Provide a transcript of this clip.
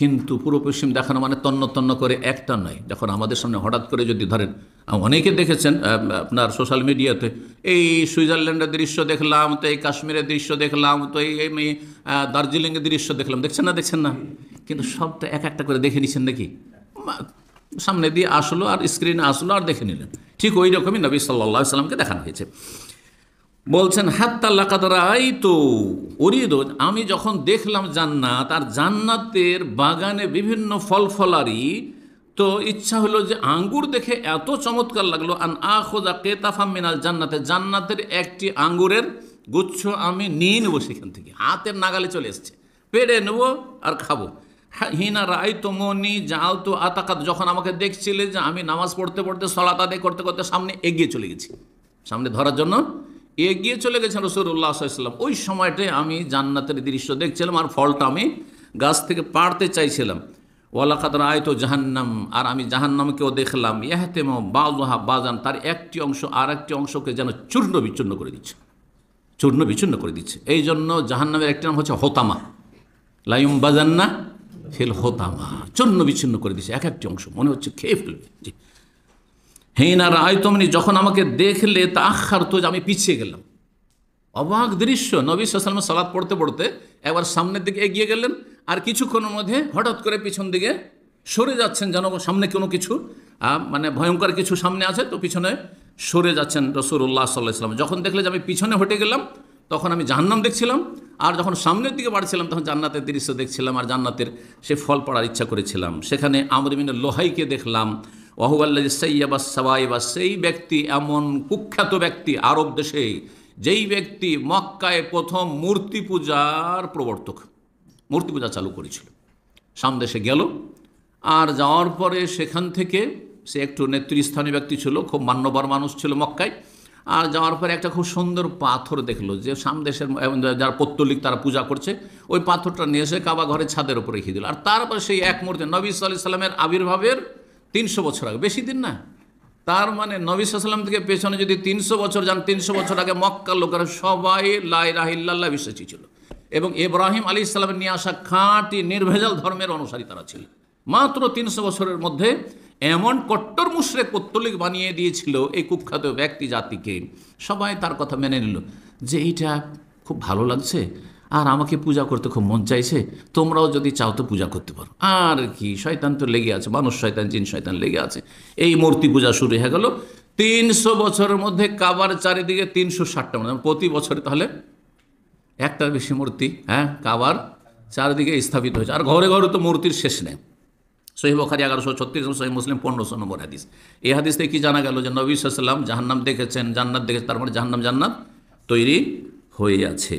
কিন্তু পূর্ব পশ্চিম দেখানো মানে তন্ন তন্ন করে একটা নয়। যখন আমাদের সামনে হঠাৎ করে যদি ধরেন, অনেকে দেখেছেন আপনার সোশ্যাল মিডিয়াতে, এই সুইজারল্যান্ডের দৃশ্য দেখলাম, তো এই কাশ্মীরের দৃশ্য দেখলাম, তো এই দার্জিলিংয়ের দৃশ্য দেখলাম, দেখছেন না? কিন্তু সবটা এক একটা করে দেখে নিচ্ছেন নাকি? সামনে দিয়ে আসলো আর স্ক্রিনে আসলো আর দেখে নিলেন। ঠিক ওই রকমই নবী সাল্লাল্লাহু আলাইহি সাল্লামকে দেখানো হয়েছে। বলছেন হাত্তা লাকাদ রাআইতু উরিদু, আমি যখন দেখলাম জান্নাত আর জান্নাতের বাগানে বিভিন্ন ফল ফলারি, তো ইচ্ছা হলো যে আঙ্গুর দেখে এত চমৎকার লাগলো, আন আখুযা কিতাফাম মিনাল জান্নাতে, জান্নাতের একটি আঙ্গুরের গুচ্ছ আমি নিয়ে নেবো, সেখান থেকে হাতের নাগালে চলে এসছে, পেড়ে নেবো আর খাবো। হিনা রাআইতুমুনি জাআলতু আতাকাত, যখন আমাকে দেখছিলে যে আমি নামাজ পড়তে পড়তে সালাত আদায় করতে করতে সামনে এগিয়ে চলে গেছি, সামনে ধরার জন্য এগিয়ে চলে গেছেন রাসূলুল্লাহ সাল্লাল্লাহু আলাইহি ওয়াসাল্লাম, ওই সময়টায় আমি জান্নাতের দৃশ্য দেখছিলাম আর ফলটা আমি গাছ থেকে পাড়তে চাইছিলাম। ওয়ালাকাদ রাআইতু জাহান্নাম, আর আমি জাহান্নামকেও দেখলাম, ইয়াহতিমু বাযুহা বাযান, তার একটি অংশ আর একটি অংশকে যেন চূর্ণ বিচূর্ণ করে দিচ্ছে, চূর্ণ বিচূর্ণ করে দিচ্ছে। এই জন্য জাহান্নামের একটি নাম হচ্ছে হোতামা, লা ইউমবাযান্না ফিল হোতামা, চূর্ণ বিচ্ছিন্ন করে দিচ্ছে, এক একটি অংশ মনে হচ্ছে খেয়ে ফেলবে। জি, হিনা রাআইতুমুনি, যখন আমাকে দেখলে তাআখারতু, আমি পিছিয়ে গেলাম। অবাক দৃশ্য, নবী সাল্লাল্লাহু আলাইহি ওয়াসাল্লাম সালাত পড়তে পড়তে একবার সামনের দিকে এগিয়ে গেলেন আর কিছুক্ষণের মধ্যে হঠাৎ করে পিছন দিকে সরে যাচ্ছেন, যেন সামনে কোনো কিছু মানে ভয়ঙ্কর কিছু সামনে আছে, তো পিছনে সরে যাচ্ছেন রাসূলুল্লাহ সাল্লাল্লাহু আলাইহি ওয়াসাল্লাম। যখন দেখলে যে আমি পিছনে হটে গেলাম, তখন আমি জাহান্নাম দেখছিলাম, আর যখন সামনের দিকে বাড়ছিলাম তখন জান্নাতের দৃশ্য দেখছিলাম আর জান্নাতের সে ফল পড়ার ইচ্ছা করেছিলাম। সেখানে আমর ইবনে লোহাইকে দেখলাম, ওয়াহুয়াল্লাযী সাইয়্যাবাস সাওয়াইবা, সেই ব্যক্তি, এমন কুখ্যাত ব্যক্তি আরব দেশে, যেই ব্যক্তি মক্কায় প্রথম মূর্তি পূজার প্রবর্তক, মূর্তি পূজা চালু করেছিল, সামদেশে গেল। আর যাওয়ার পরে সেখান থেকে সে একটু নেতৃস্থানীয় ব্যক্তি ছিল, খুব মান্যবর মানুষ ছিল মক্কায়। আর যাওয়ার পরে একটা খুব সুন্দর পাথর দেখলো, যে সামদেশের যারা পৌত্তলিক তারা পূজা করছে, ওই পাথরটা নিয়ে এসে কাবা ঘরের ছাদের উপর রেখে দিল। আর তারপরে সেই এক মুহূর্তে নবী সাল্লাল্লাহু আলাইহি সাল্লামের আবির্ভাবের 300 বছর আগে, বেশি দিন না, তার মানে নবী সাল্লাল্লাহু আলাইহি সাল্লাম থেকে পেছনে যদি 300 বছর যান, 300 বছর আগে মক্কার লোকেরা সবাই লা ইলাহা ইল্লাল্লাহ বিশ্বাসী ছিল, এবং ইব্রাহিম আলাইহিস সালামের নিয়ে আসা খাঁটি নির্ভেজাল ধর্মের অনুসারী তারা ছিল। মাত্র 300 বছরের মধ্যে এমন কট্টর মুশরিক পৌত্তলিক বানিয়ে দিয়েছিল এই কুখ্যাত ব্যক্তি জাতিকে। সবাই তার কথা মেনে নিল যে এইটা খুব ভালো লাগছে আর আমাকে পূজা করতে খুব মন চাইছে, তোমরাও যদি চাও তো পূজা করতে পারো। আর কি, শয়তান তো লেগে আছে, মানুষ শয়তান জিন শয়তান লেগে আছে। এই মূর্তি পূজা শুরু হয়ে গেল। 300 বছরের মধ্যে কাবার চারিদিকে 360টা, মানে প্রতি বছরে তাহলে একটার বেশি মূর্তি কাবার চারিদিকে স্থাপিত হয়েছে। আর ঘরে ঘরে তো মূর্তির শেষ নেই। সহিহ বুখারী 1136, সহিহ মুসলিম 1500 নম্বর হাদিস। এই হাদিস থেকে কি জানা গেল যে নবী সাল্লাল্লাহু আলাইহি ওয়াসাল্লাম জাহান্নাম দেখেছেন, জান্নাত দেখেছেন, তার মানে জাহান্নাম জান্নাত তৈরি হয়ে আছে।